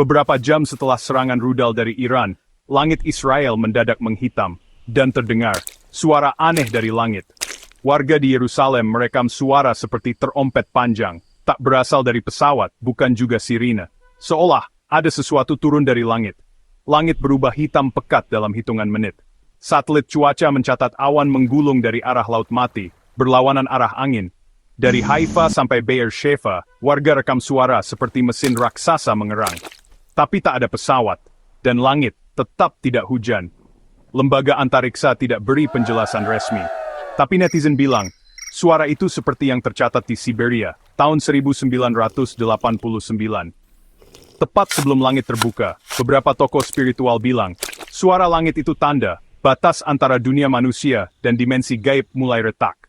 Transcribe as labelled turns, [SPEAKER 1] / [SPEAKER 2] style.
[SPEAKER 1] Beberapa jam setelah serangan rudal dari Iran, langit Israel mendadak menghitam, dan terdengar suara aneh dari langit. Warga di Yerusalem merekam suara seperti terompet panjang, tak berasal dari pesawat, bukan juga sirine. Seolah ada sesuatu turun dari langit. Langit berubah hitam pekat dalam hitungan menit. Satelit cuaca mencatat awan menggulung dari arah Laut Mati, berlawanan arah angin. Dari Haifa sampai Be'er Sheva, warga rekam suara seperti mesin raksasa mengerang. Tapi tak ada pesawat, dan langit tetap tidak hujan. Lembaga antariksa tidak beri penjelasan resmi. Tapi netizen bilang, suara itu seperti yang tercatat di Siberia, tahun 1989. Tepat sebelum langit terbuka, beberapa tokoh spiritual bilang, suara langit itu tanda, batas antara dunia manusia dan dimensi gaib mulai retak.